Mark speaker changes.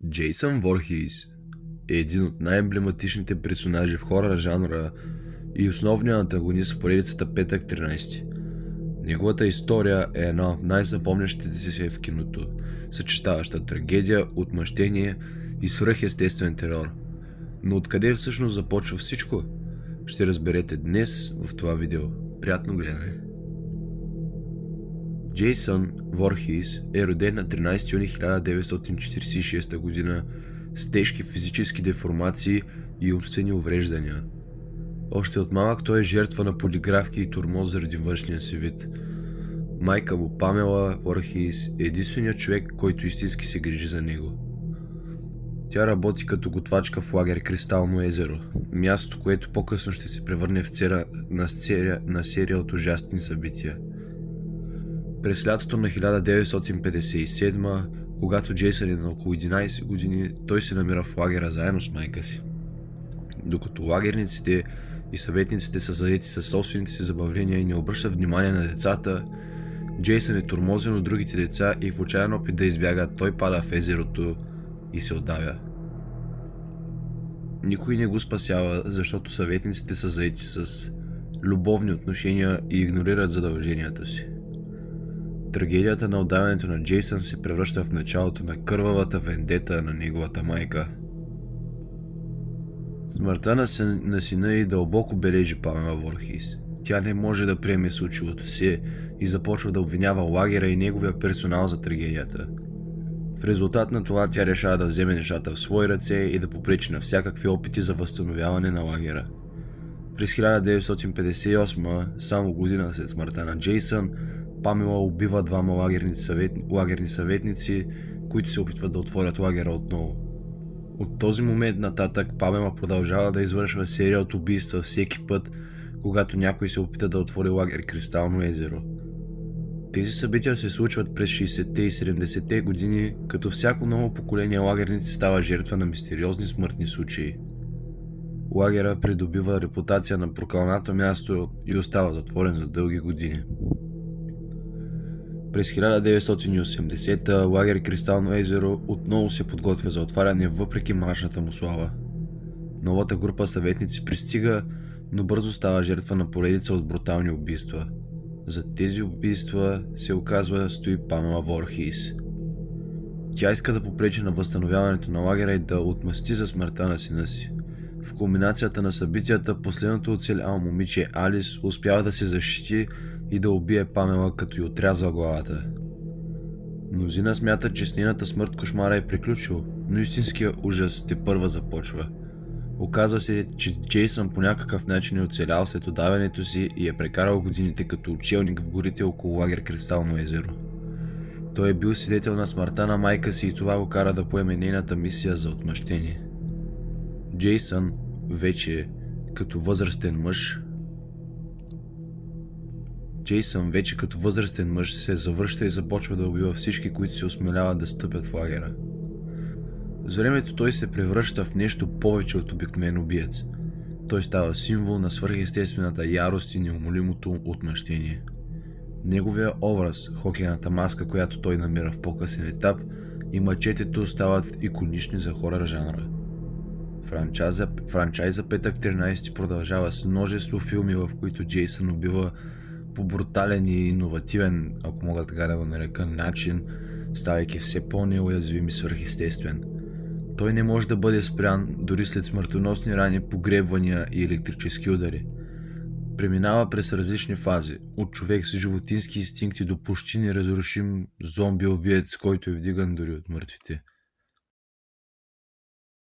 Speaker 1: Джейсън Voorhees е един от най-емблематичните персонажи в хорър жанра и основният антагонист в поредицата Петък 13. Неговата история е една от най-запомнящите се в киното, съчетаваща трагедия, отмъщение и свръхестествен терор. Но откъде всъщност започва всичко? Ще разберете днес в това видео. Приятно гледане! Джейсън Voorhees е роден на 13 юни 1946 г. с тежки физически деформации и умствени увреждания. Още от малък той е жертва на полиграфки и тормоз заради външния си вид. Майка му, Памела Voorhees, е единственият човек, който истински се грижи за него. Тя работи като готвачка в лагер Кристално езеро, място, което по-късно ще се превърне в на серия от ужасни събития. През лятото на 1957, когато Джейсън е на около 11 години, той се намира в лагера заедно с майка си. Докато лагерниците и съветниците са заети със собствените си забавления и не обръщат внимание на децата, Джейсън е тормозен от другите деца и в отчаян опит да избяга, той пада в езерото и се отдавя. Никой не го спасява, защото съветниците са заети с любовни отношения и игнорират задълженията си. Трагедията на отдаването на Джейсън се превръща в началото на кървавата вендета на неговата майка. Смъртта на сина й дълбоко бележи Памела Voorhees. Тя не може да приеме случилото си и започва да обвинява лагера и неговия персонал за трагедията. В резултат на това тя решава да вземе нещата в свои ръце и да попречи на всякакви опити за възстановяване на лагера. През 1958, само година след смъртта на Джейсън, Памела убива двама лагерни съветници, които се опитват да отворят лагера отново. От този момент нататък Памела продължава да извършва серия от убийства всеки път, когато някой се опита да отвори лагер Кристално езеро. Тези събития се случват през 60-те и 70-те години, като всяко ново поколение лагерници става жертва на мистериозни смъртни случаи. Лагера придобива репутация на прокълнато място и остава затворен за дълги години. През 1980 лагер Кристално езеро отново се подготвя за отваряне въпреки мрачната му слава. Новата група съветници пристига, но бързо става жертва на поредица от брутални убийства. За тези убийства се оказва стои Памела Voorhees. Тя иска да попречи на възстановяването на лагера и да отмъсти за смъртта на сина си. В кулминацията на събитията, последното оцеляло момиче Алис успява да се защити и да убие Памела, като й отрязва главата. Мнозина смятат, че с нейната смърт кошмара е приключил, но истинският ужас тепърва започва. Оказва се, че Джейсън по някакъв начин е оцелял след удавянето си и е прекарал годините като учелник в горите около лагер Кристално езеро. Той е бил свидетел на смъртта на майка си и това го кара да поеме нейната мисия за отмъщение. Джейсън вече като възрастен мъж се завръща и започва да убива всички, които се осмеляват да стъпят в лагера. С времето той се превръща в нещо повече от обикновен убиец. Той става символ на свръхестествената ярост и неумолимото отмъщение. Неговия образ, хокейната маска, която той намира в по-късен етап, и мачетето стават иконични за хорър жанра. Франчайза Петък 13 продължава с множество филми, в които Джейсън убива по брутален и иновативен, ако мога така да го нарека, начин, ставайки все по-неуязвим и свръхестествен. Той не може да бъде спрян дори след смъртоносни рани, погребвания и електрически удари. Преминава през различни фази, от човек с животински инстинкти до почти неразрушим зомби-убиец, който е вдиган дори от мъртвите.